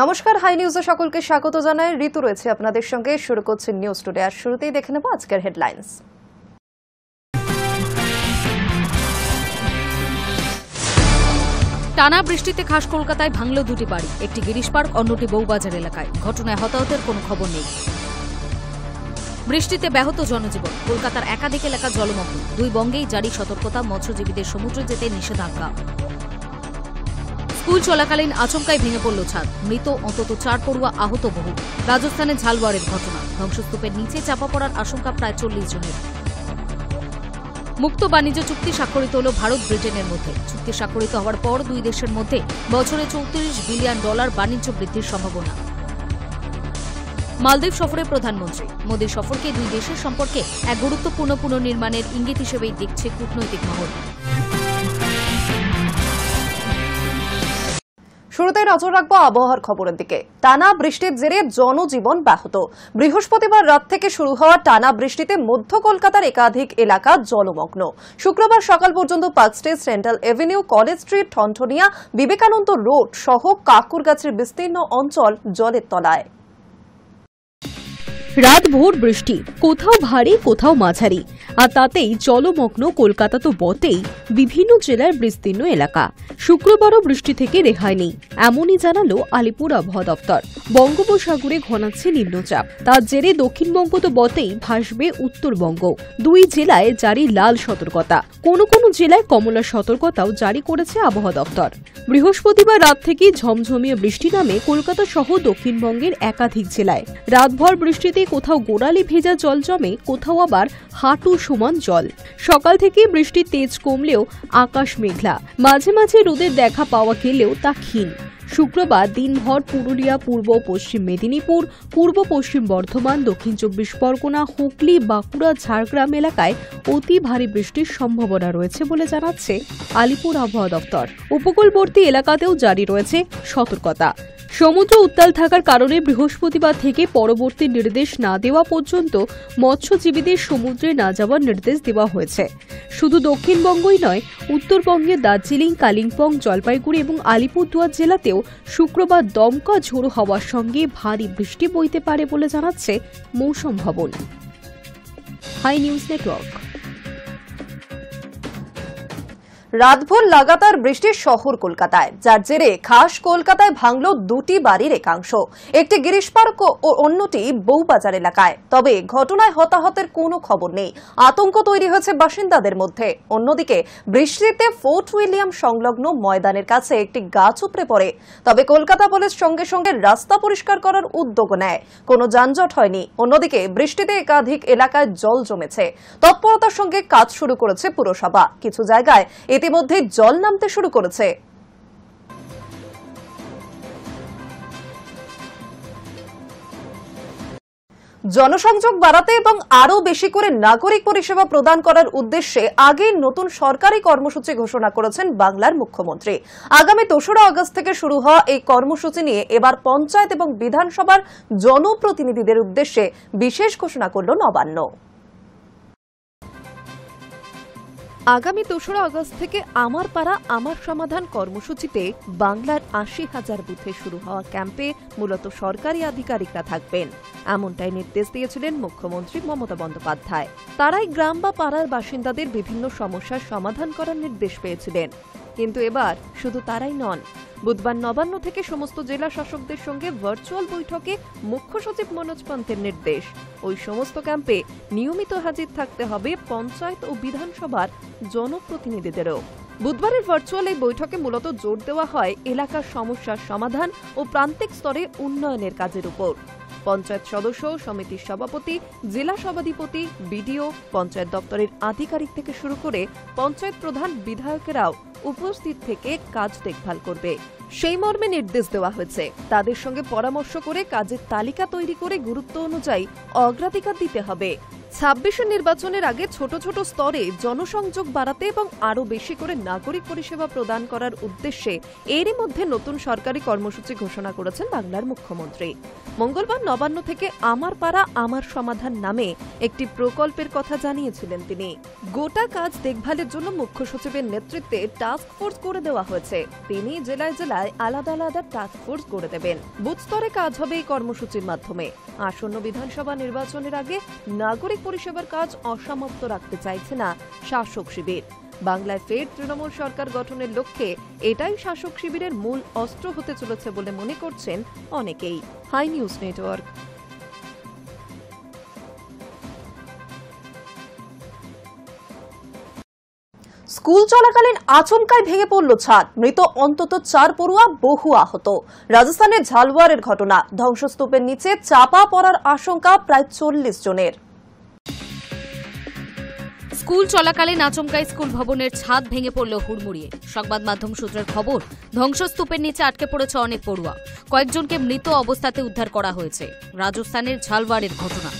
নমস্কার, হাই নিউজে সকলকে স্বাগত জানাই। ঋতু রয়েছে আপনাদের সঙ্গে। শুরু করছে নিউজ টুডে। আর শুরুতেই দেখে নেব আজকের হেডলাইন্স। টানা বৃষ্টিতে খাস কলকাতায় ভাঙল দুটি বাড়ি, একটি গিরিশ পার্ক, অন্যটি বউবাজার এলাকায়। ঘটনায় হতাহতের কোনো খবর নেই। বৃষ্টিতে ব্যাহত জনজীবন, কলকাতার একাধিক এলাকা জলমগ্ন। দুই বঙ্গেই জারি সতর্কতা, মৎস্যজীবীদের সমুদ্রে যেতে নিষেধাজ্ঞা। স্কুল চলাকালীন আচমকায় ভেঙে পড়ল ছাদ, মৃত অন্তত 4 পড়ুয়া, আহত বহু। রাজস্থানে ঝালওয়ারের ঘটনা, ধ্বংসস্তূপের নিচে চাপা পড়ার আশঙ্কা প্রায় 40 জনের। মুক্ত বাণিজ্য চুক্তি স্বাক্ষরিত হল ভারত ব্রিটেনের মধ্যে। চুক্তি স্বাক্ষরিত হওয়ার পর দুই দেশের মধ্যে বছরে $34 বিলিয়ন বাণিজ্য বৃদ্ধির সম্ভাবনা। মালদ্বীপ সফরে প্রধানমন্ত্রী মোদীর সফরকে দুই দেশের সম্পর্কে এক গুরুত্বপূর্ণ পুনর্নির্মাণের ইঙ্গিত হিসেবেই দেখছে কূটনৈতিক মহল। শুরুতে নজর রাখবো আবহাওয়ার খবরের দিকে। টানা বৃষ্টির জেরে জনজীবন ব্যাহত। বৃহস্পতিবার রাত থেকে শুরু হওয়া টানা বৃষ্টিতে মধ্য কলকাতার একাধিক এলাকা জলমগ্ন। শুক্রবার সকাল পর্যন্ত park street, central Avenue, college street, Thanthania, Vivekananda road সহ কাকুরগাছির বিস্তীর্ণ অঞ্চল জলের তলায়। রাত ভোর বৃষ্টি, কোথাও ভারী কোথাও মাঝারি, আর তাতেই জলমগ্ন কলকাতা তো বটেই, বিভিন্ন জেলার বিস্তীর্ণ এলাকা। শুক্রবারও বৃষ্টি থেকে রেহাই নেই, এমনই জানালো আলিপুর আবহাওয়া দপ্তর। বঙ্গোপসাগরে ঘনাচ্ছে নিম্নচাপ, তার জেরে দক্ষিণবঙ্গ তো বটেই, ভাসবে উত্তরবঙ্গ। দুই জেলায় জারি লাল সতর্কতা, কোনো কোনো জেলায় কমলা সতর্কতাও জারি করেছে আবহাওয়া দপ্তর। বৃহস্পতিবার রাত থেকে ঝমঝমিয়ে বৃষ্টি নামে কলকাতা সহ দক্ষিণবঙ্গের একাধিক জেলায়। রাতভর বৃষ্টিতে কোথাও গোড়ালি ভেজা জল জমে, কোথাও আবার হাঁটু সমান জল। সকাল থেকে বৃষ্টির তেজ কমলেও আকাশ মেঘলা, মাঝে মাঝে রোদের দেখা পাওয়া গেলেও তা ক্ষীণ। শুক্রবার দিনভর পুরুলিয়া, পূর্ব পশ্চিম মেদিনীপুর, পূর্ব পশ্চিম বর্ধমান, দক্ষিণ 24 পরগনা, হুগলি, বাঁকুড়া, ঝাড়গ্রাম এলাকায় অতি ভারী বৃষ্টির সম্ভাবনা রয়েছে বলে জানাচ্ছে আলিপুর আবহাওয়া দপ্তর। উপকূলবর্তী এলাকাতেও জারি রয়েছে সতর্কতা। সমুদ্র উত্তাল থাকার কারণে বৃহস্পতিবার থেকে পরবর্তী নির্দেশ না দেওয়া পর্যন্ত মৎস্যজীবীদের সমুদ্রে না যাওয়ার নির্দেশ দেওয়া হয়েছে। শুধু দক্ষিণবঙ্গই নয়, উত্তরবঙ্গের দার্জিলিং, কালিম্পং, জলপাইগুড়ি এবং আলিপুরদুয়ার জেলাতেও শুক্রবার দমকা ঝোড়ো হওয়ার সঙ্গে ভারী বৃষ্টি বইতে পারে বলে জানাচ্ছে Mausam Bhavan. Hi News Network. রাতভর লাগাতার বৃষ্টির শহর কলকাতায়, যার জেরে খাস কলকাতায় ভাঙল দুটি বাড়ির একাংশ, একটি গিরিশ পার্ক ও অন্যটি বউবাজার এলাকায়। তবে ঘটনায় হতাহতের কোনো খবর নেই। আতঙ্ক তৈরি হয়েছে বাসিন্দাদের মধ্যে। অন্যদিকে বৃষ্টিতে ফোর্ট উইলিয়াম সংলগ্ন ময়দানের কাছে একটি গাছ উপড়ে পড়ে। তবে কলকাতা পুলিশ সঙ্গে সঙ্গে রাস্তা পরিষ্কার করার উদ্যোগ নেয়, কোনো যানজট হয়নি। অন্যদিকে বৃষ্টিতে একাধিক এলাকায় জল জমেছে। তৎপরতার সঙ্গে কাজ শুরু করেছে পুরসভা। কিছু জায়গায় ইতিমধ্যে জল নামতে শুরু করেছে। জনসংযোগ বাড়াতে এবং আরও বেশি করে নাগরিক পরিষেবা প্রদান করার উদ্দেশ্যে আগে নতুন সরকারি কর্মসূচি ঘোষণা করেছেন বাংলার মুখ্যমন্ত্রী। আগামী ২রা আগস্ট থেকে শুরু হওয়া এই কর্মসূচি নিয়ে এবার পঞ্চায়েত এবং বিধানসভার জনপ্রতিনিধিদের উদ্দেশ্যে বিশেষ ঘোষণা করল নবান্ন। আগামী ২রা আগস্ট থেকে আমার পাড়া আমার সমাধান কর্মসূচিতে বাংলার ৮০,০০০ বুথে শুরু হওয়া ক্যাম্পে মূলত সরকারি আধিকারিকরা থাকবেন, এমনটাই নির্দেশ দিয়েছিলেন মুখ্যমন্ত্রী মমতা বন্দ্যোপাধ্যায়। তারাই গ্রাম বা পাড়ার বাসিন্দাদের বিভিন্ন সমস্যার সমাধান করার নির্দেশ পেয়েছিলেন। কিন্তু এবার শুধু তারাই নন, বুধবার নবান্ন থেকে সমস্ত জেলা শাসকদের সঙ্গে ভার্চুয়াল বৈঠকে মুখ্য সচিব মনোজ পান্থের নির্দেশ, ওই সমস্ত ক্যাম্পে নিয়মিত হাজির থাকতে হবে পঞ্চায়েত ও বিধানসভার জনপ্রতিনিধিদেরও। বুধবারের ভার্চুয়াল এই বৈঠকে মূলত জোর দেওয়া হয় এলাকার সমস্যার সমাধান ও প্রান্তিক স্তরে উন্নয়নের কাজের উপর। পঞ্চায়েত সদস্য, সমিতির সভাপতি, জেলা সভাধিপতি, বিডিও, পঞ্চায়েত দপ্তরের আধিকারিক থেকে শুরু করে পঞ্চায়েত প্রধান, বিধায়কেরাও উপস্থিত থেকে কাজ দেখভাল করবে। সেই মর্মে নির্দেশ দেওয়া হয়েছে, তাদের সঙ্গে পরামর্শ করে কাজের তালিকা তৈরি করে গুরুত্ব অনুযায়ী অগ্রাধিকার দিতে হবে। ২৬ নির্বাচনের আগে ছোট ছোট স্তরে জনসংযোগ বাড়াতে এবং আরও বেশি করে নাগরিক পরিষেবা প্রদান করার উদ্দেশ্যে এরই মধ্যে নতুন সরকারি কর্মসূচি ঘোষণা করেছেন বাংলার মুখ্যমন্ত্রী। মঙ্গলবার নবান্ন থেকে আমার পাড়া আমার সমাধান নামে একটি প্রকল্পের কথা জানিয়েছিলেন তিনি। গোটা কাজ দেখভালের জন্য মুখ্য সচিবের নেতৃত্বে টাস্ক ফোর্স করে দেওয়া হয়েছে। তিনি জেলায় জেলায় আলাদা আলাদা টাস্ক ফোর্স করে দেবেন। বুথ স্তরে কাজ হবে এই কর্মসূচির মাধ্যমে। আসন্ন বিধানসভা নির্বাচনের আগে নাগরিক পরিষেবার কাজ অসমাপ্ত রাখতে চাইছে না শাসক শিবির। বাংলায় ফের তৃণমূল সরকার গঠনের লক্ষ্যে এটাই শাসক শিবিরের মূল অস্ত্র হতে চলেছে বলে মনে করছেন অনেকেই। High News network. স্কুল চলাকালীন আচমকায় ভেঙে পড়ল ছাদ, মৃত অন্তত 4 পড়ুয়া, বহু আহত। রাজস্থানের ঝালওয়ারের ঘটনা, ধ্বংসস্তূপের নিচে চাপা পড়ার আশঙ্কা প্রায় 40 জনের। স্কুল চলাকালীন আচমকায় স্কুল ভবনের ছাদ ভেঙে পড়ল হুড়মুড়িয়ে। সংবাদ মাধ্যম সূত্রের খবর, ধ্বংসস্তূপের নিচে আটকে পড়েছে অনেক পড়ুয়া। কয়েকজনকে মৃত অবস্থাতে উদ্ধার করা হয়েছে। রাজস্থানের ঝালওয়ারের ঘটনা।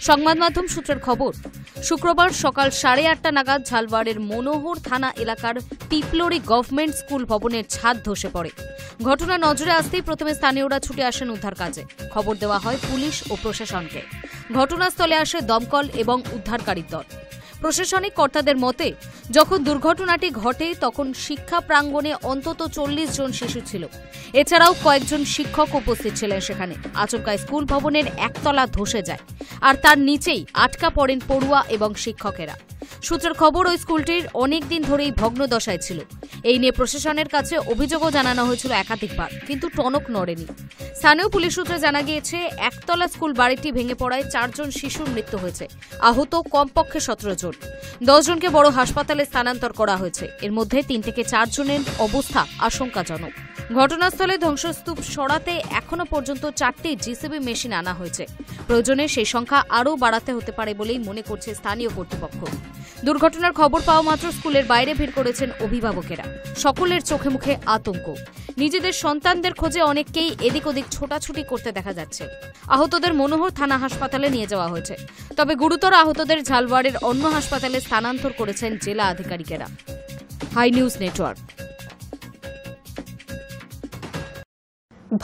সংবাদ মাধ্যম সূত্রের খবর, শুক্রবার সকাল 8:30 নাগাদ ঝালওয়ারের মনোহর থানা এলাকার পিপলরি গভর্নমেন্ট স্কুল ভবনের ছাদ ধসে পড়ে। ঘটনা নজরে আসতেই প্রথমে স্থানীয়রা ছুটে আসেন উদ্ধার কাজে। খবর দেওয়া হয় পুলিশ ও প্রশাসনকে। ঘটনাস্থলে আসে দমকল এবং উদ্ধারকারীর দল। প্রশাসনিক কর্তাদের মতে, যখন দুর্ঘটনাটি ঘটে তখন শিক্ষা প্রাঙ্গণে অন্তত 40 জন শিশু ছিল। এছাড়াও কয়েকজন শিক্ষক উপস্থিত ছিলেন সেখানে। আচমকায় স্কুল ভবনের একতলা ধসে যায়, আর তার নিচেই আটকা পড়েন পড়ুয়া এবং শিক্ষকেরা। সূত্রের খবর, ওই স্কুলটির অনেকদিন ধরেই ভগ্ন দশায় ছিল। এই নিয়ে প্রশাসনের কাছে অভিযোগও জানানো হয়েছিল একাধিকবার, কিন্তু টনক নড়েনি। স্থানীয় পুলিশ সূত্রে জানা গিয়েছে, একতলা স্কুল বাড়িটি ভেঙে পড়ায় 4 জন শিশুর মৃত্যু হয়েছে। আহত কমপক্ষে 17 জন। 10 জনকে বড় হাসপাতালে স্থানান্তর করা হয়েছে। এর মধ্যে 3 থেকে 4 জনের অবস্থা আশঙ্কাজনক। ঘটনাস্থলে ধ্বংসস্তূপ সরাতে এখনো পর্যন্ত 4টি জিসিবি মেশিন আনা হয়েছে। প্রয়োজনে সেই সংখ্যা আরও বাড়াতে হতে পারে বলেই মনে করছে স্থানীয় কর্তৃপক্ষ। দুর্ঘটনার খবর পাওয়া মাত্র স্কুলের বাইরে ভিড় করেছেন অভিভাবকেরা। সকলের চোখে মুখে আতঙ্ক। নিজেদের সন্তানদের খোঁজে অনেককেই এদিক ওদিক ছোটাছুটি করতে দেখা যাচ্ছে। আহতদের মনোহর থানা হাসপাতালে নিয়ে যাওয়া হয়েছে। তবে গুরুতর আহতদের ঝালওয়ারের অন্য হাসপাতালে স্থানান্তর করেছেন জেলা আধিকারিকেরা। Hi News Network.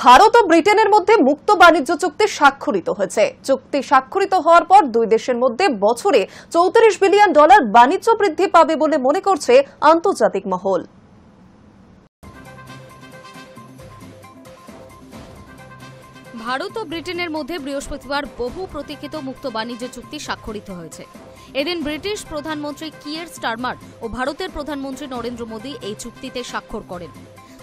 ভারত ও ব্রিটেনের মধ্যে মুক্ত বাণিজ্য চুক্তি স্বাক্ষরিত হয়েছে। চুক্তি স্বাক্ষরিত হওয়ার পর দুই দেশের মধ্যে বছরে $34 বিলিয়ন বাণিজ্য বৃদ্ধি পাবে বলে মনে করছে আন্তর্জাতিক মহল। ভারত ও ব্রিটেনের মধ্যে বৃহস্পতিবার বহু প্রতীক্ষিত মুক্ত বাণিজ্য চুক্তি স্বাক্ষরিত হয়েছে। এদিন ব্রিটিশ প্রধানমন্ত্রী কিয়ার স্টারমার ও ভারতের প্রধানমন্ত্রী নরেন্দ্র মোদী এই চুক্তিতে স্বাক্ষর করেন।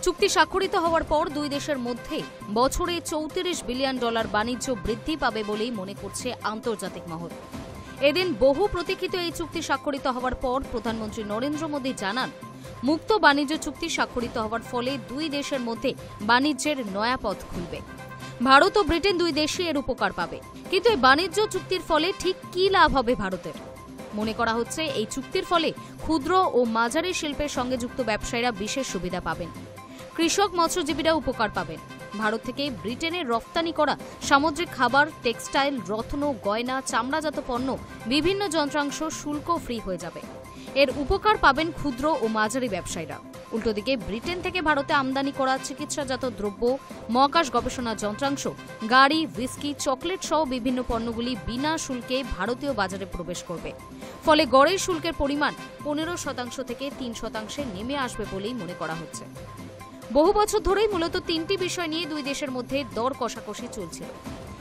চুক্তি স্বাক্ষরিত হওয়ার পর দুই দেশের মধ্যে বছরে $34 বিলিয়ন বাণিজ্য বৃদ্ধি পাবে বলেই মনে করছে আন্তর্জাতিক মহল। এদিন বহু প্রতীক্ষিত এই চুক্তি স্বাক্ষরিত হওয়ার পর প্রধানমন্ত্রী নরেন্দ্র মোদী জানান, মুক্ত বাণিজ্য চুক্তি স্বাক্ষরিত হওয়ার ফলে দুই দেশের মধ্যে বাণিজ্যের নয়া পথ খুলবে। ভারত ও ব্রিটেন দুই দেশই এর উপকার পাবে। কিন্তু এই বাণিজ্য চুক্তির ফলে ঠিক কি লাভ হবে ভারতের? মনে করা হচ্ছে, এই চুক্তির ফলে ক্ষুদ্র ও মাঝারি শিল্পের সঙ্গে যুক্ত ব্যবসায়ীরা বিশেষ সুবিধা পাবেন। কৃষক মৎস্যজীবীরা উপকার পাবেন। ভারত থেকে ব্রিটেনে রপ্তানি করা সামুদ্রিক খাবার, টেক্সটাইল, রত্ন, গয়না, চামড়াজাত পণ্য, বিভিন্ন যন্ত্রাংশ শুল্ক ফ্রি হয়ে যাবে। এর উপকার পাবেন ক্ষুদ্র ও মাঝারি ব্যবসায়ীরা। উল্টোদিকে ব্রিটেন থেকে ভারতে আমদানি করা চিকিৎসাজাত দ্রব্য, মহাকাশ গবেষণা যন্ত্রাংশ, গাড়ি, হুইস্কি, চকলেট সহ বিভিন্ন পণ্যগুলি বিনা শুল্কে ভারতীয় বাজারে প্রবেশ করবে। ফলে গড়ের শুল্কের পরিমাণ 15% থেকে 3% নেমে আসবে বলেই মনে করা হচ্ছে। বহু বছর ধরেই মূলত 3টি বিষয় নিয়ে দুই দেশের মধ্যে দর কষাকষি চলছিল।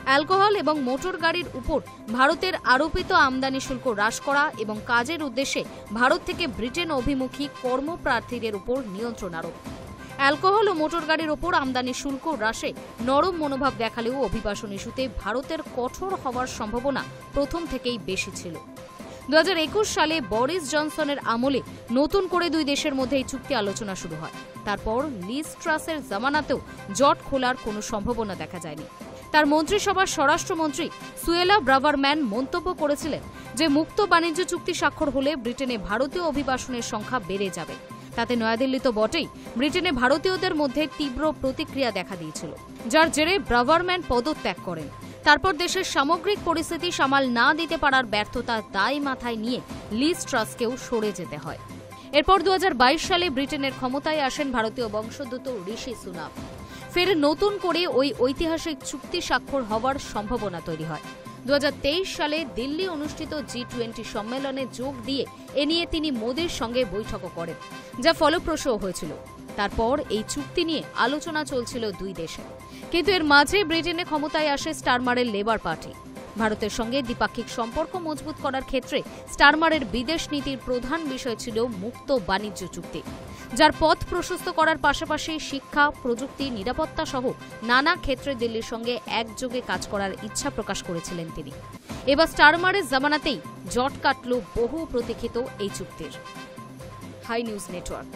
অ্যালকোহল এবং মোটর গাড়ির উপর ভারতের আরোপিত আমদানি শুল্ক হ্রাস করা এবং কাজের উদ্দেশ্যে ভারত থেকে ব্রিটেন অভিমুখী কর্মপ্রার্থীদের উপর নিয়ন্ত্রণ আরোপ। অ্যালকোহল ও মোটর গাড়ির উপর আমদানি শুল্ক হ্রাসে নরম মনোভাব দেখালেও অভিবাসন ইস্যুতে ভারতের কঠোর হওয়ার সম্ভাবনা প্রথম থেকেই বেশি ছিল। 2021 সালে বরিস জনসনের আমলে নতুন করে দুই দেশের মধ্যে এই চুক্তি আলোচনা শুরু হয়। তারপর লিজ ট্রাসের জামানাতেও জট খোলার কোনো সম্ভাবনা দেখা যায়নি। তার মন্ত্রিসভার স্বরাষ্ট্রমন্ত্রী সুয়েলা ব্রাভারম্যান মন্তব্য করেছিলেন যে মুক্ত বাণিজ্য চুক্তি স্বাক্ষর হলে ব্রিটেনে ভারতীয় অভিবাসনের সংখ্যা বেড়ে যাবে। তাতে নয়াদিল্লি তো বটেই, ব্রিটেনে ভারতীয়দের মধ্যে তীব্র প্রতিক্রিয়া দেখা দিয়েছিল, যার জেরে ব্রাভারম্যান পদত্যাগ করেন। তারপর দেশের সামগ্রিক পরিস্থিতি সামাল না দিতে পারার ব্যর্থতার দায় মাথায় নিয়ে লিজ ট্রাসকেও সরে যেতে হয়। এরপর 2022 সালে ব্রিটেনের ক্ষমতায় আসেন ভারতীয় বংশোদ্ভূত ঋষি সুনাক। ফের নতুন করে ওই ঐতিহাসিক চুক্তি স্বাক্ষর হওয়ার সম্ভাবনা তৈরি হয়। 2023 সালে দিল্লি অনুষ্ঠিত G20 সম্মেলনে যোগ দিয়ে এ নিয়ে তিনি মোদির সঙ্গে বৈঠকও করেন, যা ফলপ্রসূ হয়েছিল। তারপর এই চুক্তি নিয়ে আলোচনা চলছিল দুই দেশে, কিন্তু এর মাঝে ব্রিটেনে ক্ষমতায় আসে স্টারমারের লেবার পার্টি। ভারতের সঙ্গে দ্বিপাক্ষিক সম্পর্ক মজবুত করার ক্ষেত্রে স্টারমারের বিদেশ নীতির প্রধান বিষয় ছিল মুক্ত বাণিজ্য চুক্তি, যার পথ প্রশস্ত করার পাশাপাশি শিক্ষা, প্রযুক্তি, নিরাপত্তা সহ নানা ক্ষেত্রে দিল্লির সঙ্গে একযোগে কাজ করার ইচ্ছা প্রকাশ করেছিলেন তিনি। এবার স্টারমারের জামানাতেই জট কাটল বহু প্রতীক্ষিত এই চুক্তির। Hi News Network.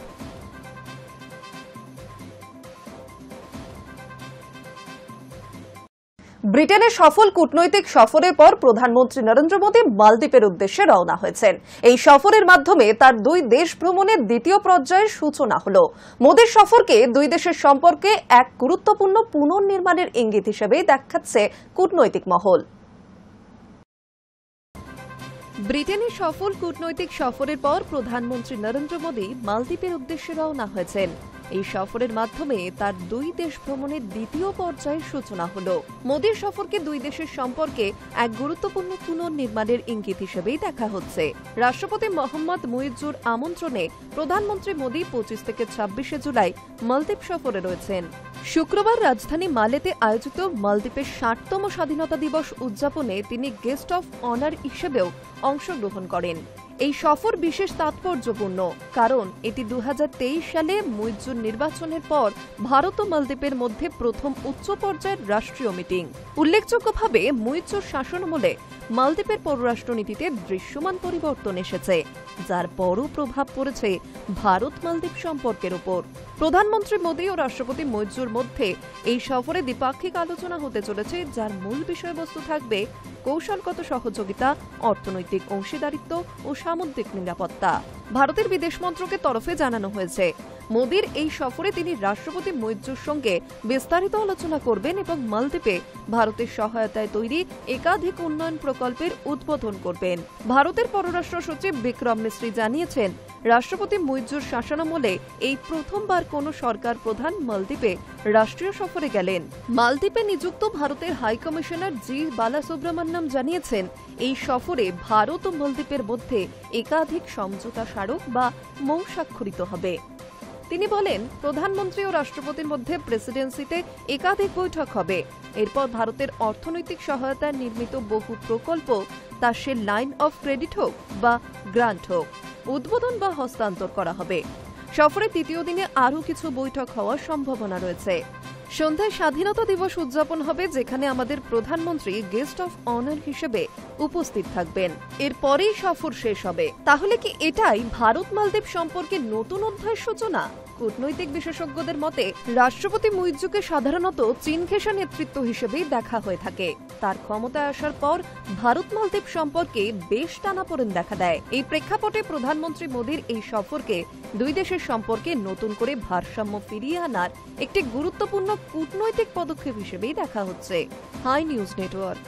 ব্রিটেনে সফল কূটনৈতিক সফরের পর প্রধানমন্ত্রী নরেন্দ্র মোদী মালদ্বীপের উদ্দেশ্যে রওনা হয়েছেন। এই সফরের মাধ্যমে তার দুই দেশ ভ্রমণের দ্বিতীয় পর্যায়ের সূচনা হল। মোদীর সফরকে দুই দেশের সম্পর্কে এক গুরুত্বপূর্ণ পুনর্নির্মাণের ইঙ্গিত হিসেবেই দেখাচ্ছে কূটনৈতিক মহল। ব্রিটেনে সফল কূটনৈতিক সফরের পর প্রধানমন্ত্রী নরেন্দ্র মোদী মালদ্বীপের উদ্দেশ্যে রওনা হয়েছেন। এই সফরের মাধ্যমে তার দুই দেশ ভ্রমণের দ্বিতীয় পর্যায়ের সূচনা হল। মোদীর সফরকে দুই দেশের সম্পর্কে এক গুরুত্বপূর্ণ পুনর্নির্মাণের ইঙ্গিত হিসেবেই দেখা হচ্ছে। রাষ্ট্রপতি মোহাম্মদ মুইজ্জুর আমন্ত্রণে প্রধানমন্ত্রী মোদী 25 থেকে 26 জুলাই মালদ্বীপ সফরে রয়েছেন। শুক্রবার রাজধানী মালেতে আয়োজিত মালদ্বীপের 60তম স্বাধীনতা দিবস উদযাপনে তিনি গেস্ট অফ অনার হিসেবেও অংশগ্রহণ করেন। এই সফর বিশেষ তাৎপর্যপূর্ণ, কারণ এটি 2023 সালে মুইজ্জুর নির্বাচনের পর ভারত ও মালদ্বীপের মধ্যে প্রথম উচ্চ পর্যায়ের রাষ্ট্রীয় মিটিং। উল্লেখযোগ্যভাবে মুইজ্জুর শাসনামলে মালদ্বীপের পররাষ্ট্রনীতিতে দৃশ্যমান পরিবর্তন এসেছে, যার বড় প্রভাব পড়েছে ভারত মালদ্বীপ সম্পর্কের উপর। প্রধানমন্ত্রী মোদী ও রাষ্ট্রপতি মুইজ্জুর মধ্যে এই সফরে দ্বিপাক্ষিক আলোচনা হতে চলেছে, যার মূল বিষয়বস্তু থাকবে কৌশলগত সহযোগিতা, অর্থনৈতিক অংশীদারিত্ব ও সামুদ্রিক নিরাপত্তা। ভারতের বিদেশ মন্ত্রকের তরফে জানানো হয়েছে, মোদীর এই সফরে তিনি রাষ্ট্রপতি মুইজ্জুর সঙ্গে বিস্তারিত আলোচনা করবেন এবং মালদ্বীপে ভারতের সহায়তায় তৈরি একাধিক উন্নয়ন প্রকল্পের উদ্বোধন করবেন। ভারতের পররাষ্ট্র সচিব বিক্রম মিশ্রি জানিয়েছেন, রাষ্ট্রপতি মুইজ্জুর শাসনামলে এই প্রথমবার কোন সরকার প্রধান মালদ্বীপে রাষ্ট্রীয় সফরে গেলেন। মালদ্বীপে নিযুক্ত ভারতের হাই কমিশনার জি বালাসুব্রমণ্যম জানিয়েছেন, এই সফরে ভারত ও মালদ্বীপের মধ্যে একাধিক সমঝোতা স্মারক বা মৌ স্বাক্ষরিত হবে। তিনি বলেন, প্রধানমন্ত্রী ও রাষ্ট্রপতির মধ্যে প্রেসিডেন্সিতে একাধিক বৈঠক হবে। এরপর ভারতের অর্থনৈতিক সহায়তায় নির্মিত বহু প্রকল্প, তা সে লাইন অফ ক্রেডিট হোক বা গ্রান্ট হোক, উদ্বোধন বা হস্তান্তর করা হবে। সফরের তৃতীয় দিনে আরও কিছু বৈঠক হওয়ার সম্ভাবনা রয়েছে। সন্ধ্যায় স্বাধীনতা দিবস উদযাপন হবে, যেখানে আমাদের প্রধানমন্ত্রী গেস্ট অফ অনার হিসেবে উপস্থিত থাকবেন। এরপরেই সফর শেষ হবে। তাহলে কি এটাই ভারত মালদ্বীপ সম্পর্কে নতুন অধ্যায়ের সূচনা? কূটনৈতিক বিশেষজ্ঞদের মতে রাষ্ট্রপতি মুইজ্জুকে সাধারণত চীন ঘেঁষা নেতৃত্ব হিসেবেই দেখা হয়ে থাকে। তার ক্ষমতায় আসার পর ভারত মালদ্বীপ সম্পর্কে বেশ টানাপোড়েন দেখা দেয়। এই প্রেক্ষাপটে প্রধানমন্ত্রী মোদীর এই সফরকে দুই দেশের সম্পর্কে নতুন করে ভারসাম্য ফিরিয়ে আনার একটি গুরুত্বপূর্ণ কূটনৈতিক পদক্ষেপ হিসেবেই দেখা হচ্ছে। Hi News Network.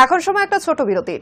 এখন সময় একটা ছোট বিরতির।